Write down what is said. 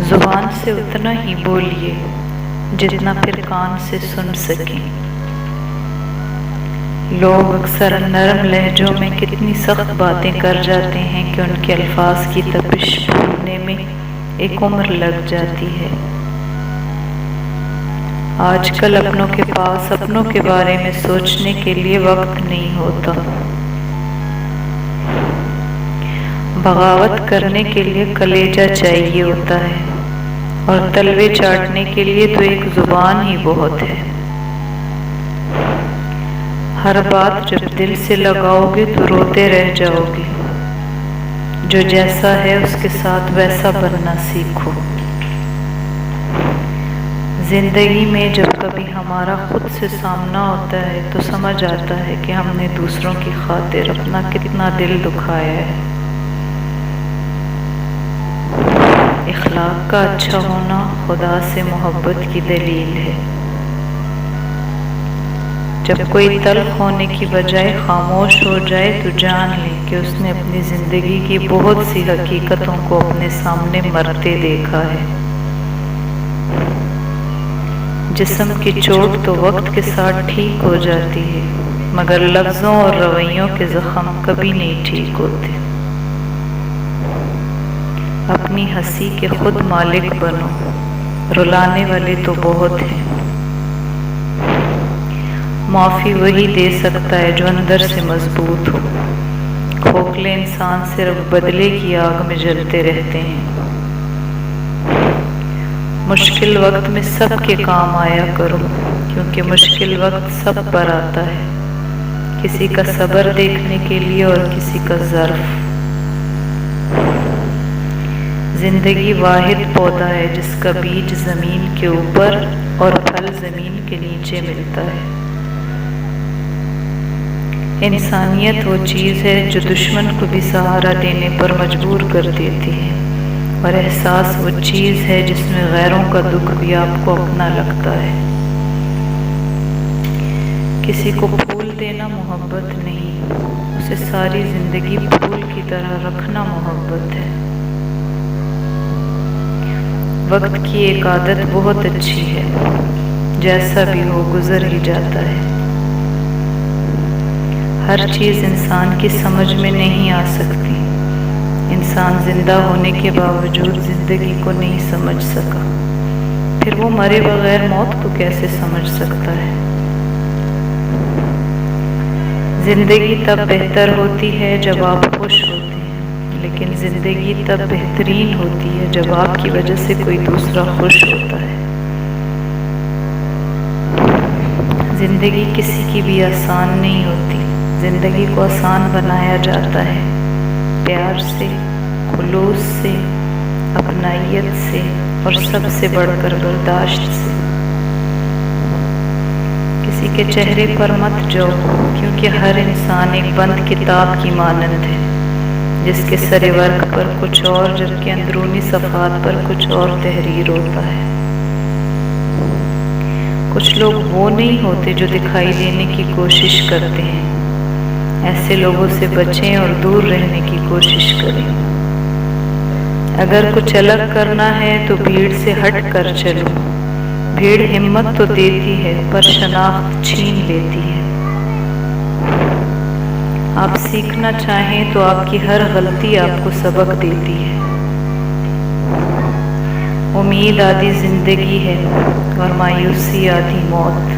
زبان سے اتنا ہی بولیے جتنا پھر کان سے سن سکیں۔ لوگ اکثر نرم لہجوں میں کتنی سخت باتیں کر جاتے ہیں کہ ان کے الفاظ کی تپش بھولنے میں ایک عمر لگ جاتی ہے۔ آج کل اپنوں کے پاس اپنوں کے بارے میں سوچنے کے لیے وقت نہیں ہوتا۔ بغاوت کرنے کے لیے کلیجہ چاہیے ہوتا ہے، اور تلوے چاٹنے کے لیے تو ایک زبان ہی بہت ہے۔ ہر بات جب دل سے لگاؤ گے تو روتے رہ جاؤ گے۔ جو جیسا ہے اس کے ساتھ ویسا بننا سیکھو۔ زندگی میں جب کبھی ہمارا خود سے سامنا ہوتا ہے تو سمجھ آتا ہے کہ ہم نے دوسروں کی خاطر اپنا کتنا دل دکھایا ہے۔ اخلاق کا اچھا ہونا خدا سے محبت کی دلیل ہے۔ جب کوئی تلخ ہونے کی بجائے خاموش ہو جائے تو جان لے کہ اس نے اپنی زندگی کی بہت سی حقیقتوں کو اپنے سامنے مرتے دیکھا ہے۔ جسم کی چوٹ تو وقت کے ساتھ ٹھیک ہو جاتی ہے، مگر لفظوں اور رویوں کے زخم کبھی نہیں ٹھیک ہوتے۔ اپنی ہنسی کے خود مالک بنو، رلانے والے تو بہت ہیں۔ معافی وہی دے سکتا ہے جو اندر سے مضبوط ہو۔ کھوکھلے انسان صرف بدلے کی آگ میں جلتے رہتے ہیں۔ مشکل وقت میں سب کے کام آیا کرو، کیونکہ مشکل وقت سب پر آتا ہے، کسی کا صبر دیکھنے کے لیے اور کسی کا ظرف۔ زندگی واحد پودا ہے جس کا بیج زمین کے اوپر اور پھل زمین کے نیچے ملتا ہے۔ انسانیت وہ چیز ہے جو دشمن کو بھی سہارا دینے پر مجبور کر دیتی ہے، اور احساس وہ چیز ہے جس میں غیروں کا دکھ بھی آپ کو اپنا لگتا ہے۔ کسی کو پھول دینا محبت نہیں، اسے ساری زندگی پھول کی طرح رکھنا محبت ہے۔ وقت کی ایک عادت بہت اچھی ہے، جیسا بھی ہو گزر ہی جاتا ہے۔ ہر چیز انسان کی سمجھ میں نہیں آ سکتی۔ انسان زندہ ہونے کے باوجود زندگی کو نہیں سمجھ سکا، پھر وہ مرے بغیر موت کو کیسے سمجھ سکتا ہے؟ زندگی تب بہتر ہوتی ہے جب آپ خوش ہوتے ہیں، لیکن زندگی تب بہترین ہوتی ہے جب آپ کی وجہ سے کوئی دوسرا خوش ہوتا ہے۔ زندگی کسی کی بھی آسان نہیں ہوتی، زندگی کو آسان بنایا جاتا ہے پیار سے، خلوص سے، اپنائیت سے، اور سب سے بڑھ کر برداشت سے۔ کسی کے چہرے پر مت جاؤ، کیونکہ ہر انسان ایک بند کتاب کی مانند ہے، جس کے سر ورق پر کچھ اور جبکہ اندرونی صفحات پر کچھ اور تحریر ہوتا ہے۔ کچھ لوگ وہ نہیں ہوتے جو دکھائی دینے کی کوشش کرتے ہیں، ایسے لوگوں سے بچیں اور دور رہنے کی کوشش کریں۔ اگر کچھ الگ کرنا ہے تو بھیڑ سے ہٹ کر چلو۔ بھیڑ ہمت تو دیتی ہے پر شناخت چھین لیتی ہے۔ آپ سیکھنا چاہیں تو آپ کی ہر غلطی آپ کو سبق دیتی ہے۔ امید آدھی زندگی ہے اور مایوسی آدھی موت۔